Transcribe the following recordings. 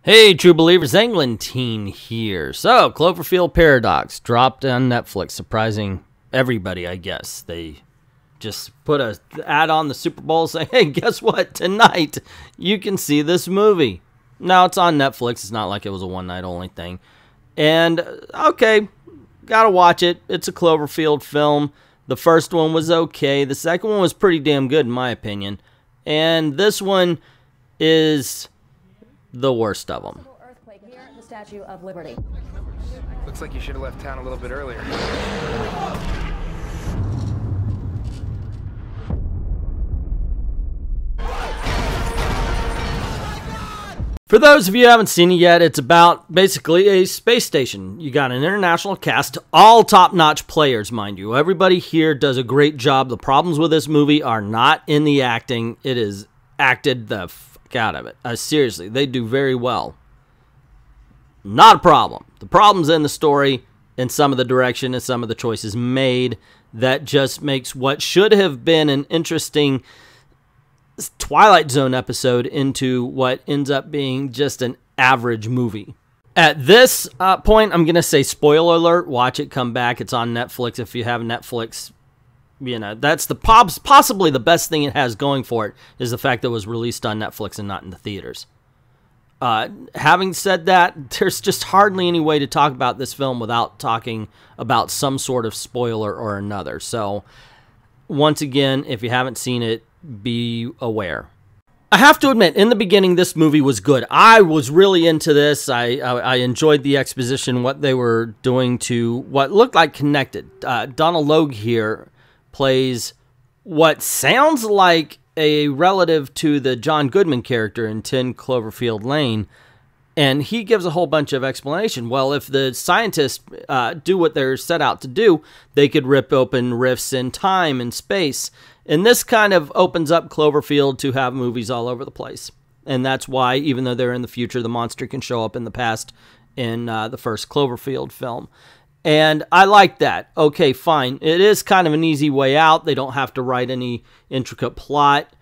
Hey, true believers, Englentine here. So, Cloverfield Paradox dropped on Netflix, surprising everybody, I guess. They just put an ad on the Super Bowl saying, hey, guess what? Tonight, you can see this movie. Now, it's on Netflix. It's not like it was a one-night-only thing. And, okay, gotta watch it. It's a Cloverfield film. The first one was okay. The second one was pretty damn good, in my opinion. And this one is the worst of them. Earthquake near the Statue of Liberty. Looks like you should have left town a little bit earlier. For those of you who haven't seen it yet, it's about basically a space station. You got an international cast, all top-notch players, mind you. Everybody here does a great job. The problems with this movie are not in the acting. It is acted the fuck out of it. Seriously, they do very well. Not a problem. The problem's in the story and some of the direction and some of the choices made that just makes what should have been an interesting Twilight Zone episode into what ends up being just an average movie. At this point, I'm going to say spoiler alert. Watch it, come back. It's on Netflix. If you have Netflix, you know, that's the possibly the best thing it has going for it is the fact that it was released on Netflix and not in the theaters. Having said that, there's just hardly any way to talk about this film without talking about some sort of spoiler or another. So, once again, if you haven't seen it, be aware. I have to admit, in the beginning, this movie was good. I was really into this. I enjoyed the exposition, what they were doing to what looked like connected. Donald Logue here plays what sounds like a relative to the John Goodman character in 10 Cloverfield Lane, and he gives a whole bunch of explanation. Well, if the scientists do what they're set out to do, they could rip open rifts in time and space. And this kind of opens up Cloverfield to have movies all over the place. And that's why, even though they're in the future, the monster can show up in the past in the first Cloverfield film. And I like that. Okay, fine. It is kind of an easy way out. They don't have to write any intricate plot.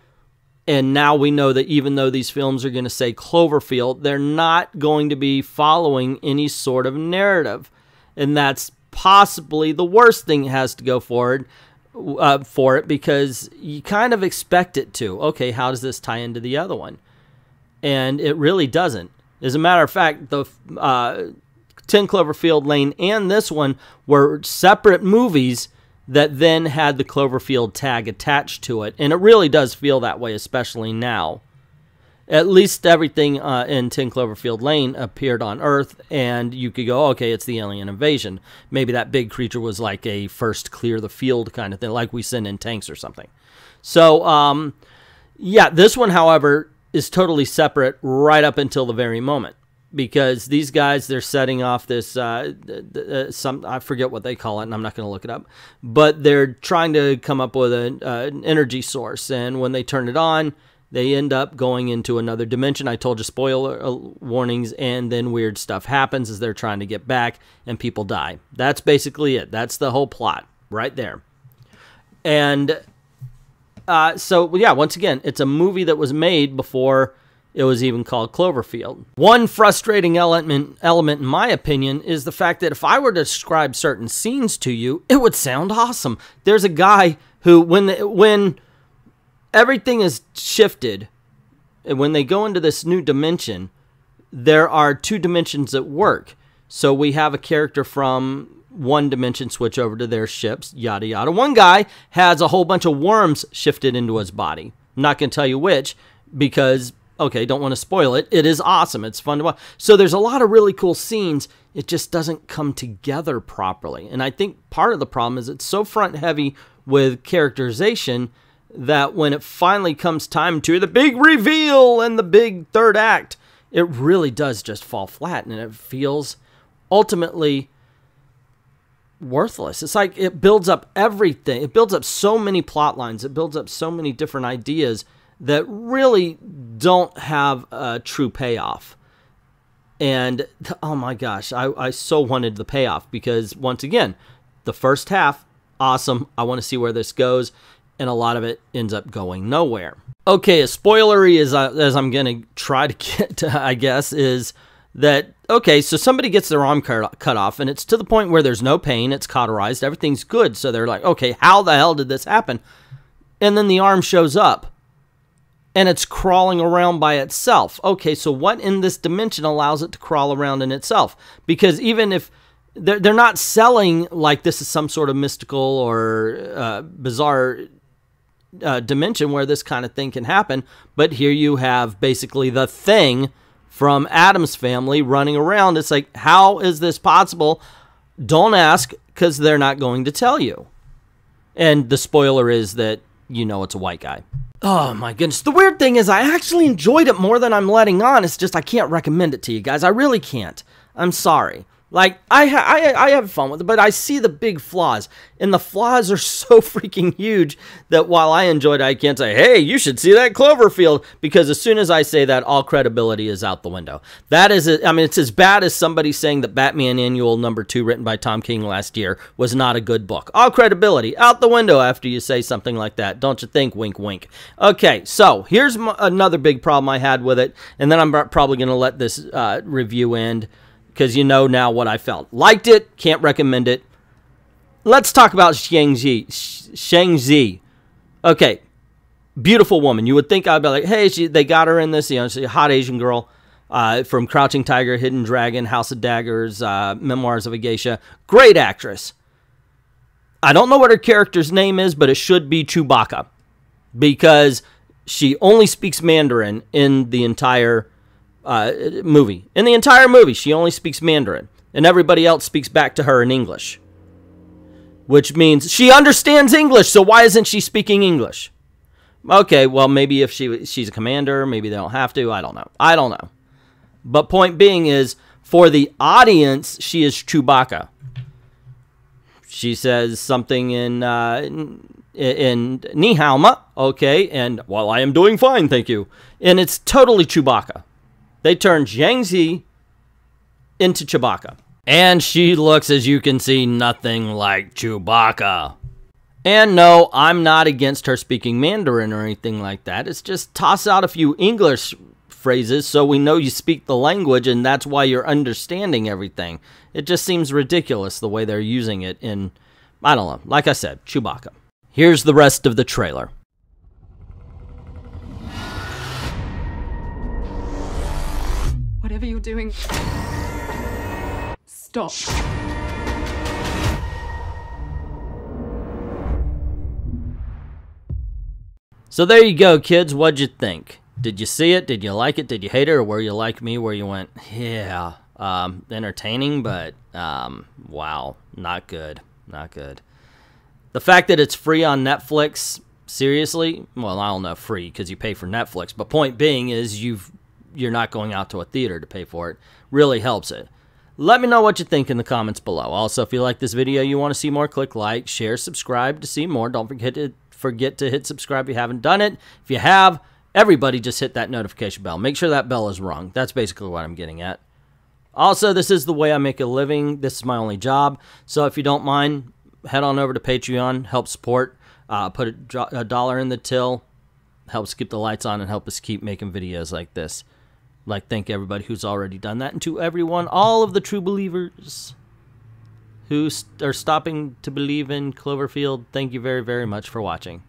And now we know that even though these films are going to say Cloverfield, they're not going to be following any sort of narrative. And that's possibly the worst thing it has to go forward for it, because you kind of expect it to. Okay, how does this tie into the other one? And it really doesn't. As a matter of fact, the 10 Cloverfield Lane and this one were separate movies that then had the Cloverfield tag attached to it. And it really does feel that way, especially now. At least everything in 10 Cloverfield Lane appeared on Earth, and you could go, okay, it's the alien invasion. Maybe that big creature was like a first clear the field kind of thing, like we send in tanks or something. So, yeah, this one, however, is totally separate right up until the very moment. Because these guys, they're setting off this, I forget what they call it, and I'm not going to look it up. But they're trying to come up with an energy source, and when they turn it on, they end up going into another dimension. I told you spoiler warnings, and then weird stuff happens as they're trying to get back, and people die. That's basically it. That's the whole plot right there. And so, yeah, once again, it's a movie that was made before it was even called Cloverfield. One frustrating element, in my opinion, is the fact that if I were to describe certain scenes to you, it would sound awesome. There's a guy who, when everything is shifted, and when they go into this new dimension, there are two dimensions at work. So we have a character from one dimension switch over to their ships, yada yada. One guy has a whole bunch of worms shifted into his body. I'm not going to tell you which, because, okay, don't want to spoil it. It is awesome. It's fun to watch. So there's a lot of really cool scenes. It just doesn't come together properly. And I think part of the problem is it's so front heavy with characterization that when it finally comes time to the big reveal and the big third act, it really does just fall flat, and it feels ultimately worthless. It's like it builds up everything. It builds up so many plot lines. It builds up so many different ideas that really don't have a true payoff. And, oh my gosh, I so wanted the payoff because, once again, the first half, awesome. I want to see where this goes. and a lot of it ends up going nowhere. Okay, as spoilery as I'm going to try to get to, I guess, is that, okay, so somebody gets their arm cut off, and it's to the point where there's no pain, it's cauterized, everything's good, so they're like, okay, how the hell did this happen? And then the arm shows up, and it's crawling around by itself. Okay, so what in this dimension allows it to crawl around in itself? Because even if they're not selling like this is some sort of mystical or bizarre dimension where this kind of thing can happen, but here you have basically the Thing from Adam's Family running around. It's like, how is this possible? Don't ask, because they're not going to tell you. And the spoiler is that you know it's a white guy. Oh my goodness. The weird thing is I actually enjoyed it more than I'm letting on. It's just I can't recommend it to you guys. I really can't. I'm sorry. Like, I have fun with it, but I see the big flaws. And the flaws are so freaking huge that while I enjoyed it, I can't say, hey, you should see that Cloverfield. Because as soon as I say that, all credibility is out the window. That is, I mean, it's as bad as somebody saying that Batman Annual #2, written by Tom King last year, was not a good book. All credibility out the window after you say something like that. Don't you think? Wink, wink. Okay, so here's another big problem I had with it. And then I'm probably going to let this review end, because you know now what I felt. Liked it, can't recommend it. Let's talk about Shang-Chi. Okay, beautiful woman. You would think I'd be like, hey, they got her in this, you know, she's a hot Asian girl from Crouching Tiger, Hidden Dragon, House of Daggers, Memoirs of a Geisha. Great actress. I don't know what her character's name is, but it should be Chewbacca, because she only speaks Mandarin in the entire movie. In the entire movie, she only speaks Mandarin, and everybody else speaks back to her in English, which means she understands English, so why isn't she speaking English? Okay, well, maybe if she's a commander, maybe they don't have to. I don't know. But point being is, for the audience, she is Chewbacca. She says something in Ni Hao Ma, okay, and, well, I am doing fine, thank you. And it's totally Chewbacca. They turned Shang-Chi into Chewbacca. And she looks, as you can see, nothing like Chewbacca. And no, I'm not against her speaking Mandarin or anything like that. It's just toss out a few English phrases so we know you speak the language, and that's why you're understanding everything. It just seems ridiculous the way they're using it in, I don't know, like I said, Chewbacca. Here's the rest of the trailer. Whatever you're doing, stop. So there you go, kids. What'd you think? Did you see it? Did you like it? Did you hate it? Or were you like me, where you went, yeah, entertaining, but wow, not good, not good. The fact that it's free on Netflix, seriously, well, I don't know, free because you pay for Netflix, but point being is you're not going out to a theater to pay for it, really helps it. Let me know what you think in the comments below. Also, if you like this video, you want to see more, click like, share, subscribe to see more. Don't forget to hit subscribe if you haven't done it. If you have, everybody just hit that notification bell. Make sure that bell is rung. That's basically what I'm getting at. Also, this is the way I make a living. This is my only job. So if you don't mind, head on over to Patreon, help support, put a $1 in the till, helps keep the lights on and help us keep making videos like this. Like, thank everybody who's already done that, and to everyone, all of the true believers who are stopping to believe in Cloverfield, thank you very, very much for watching.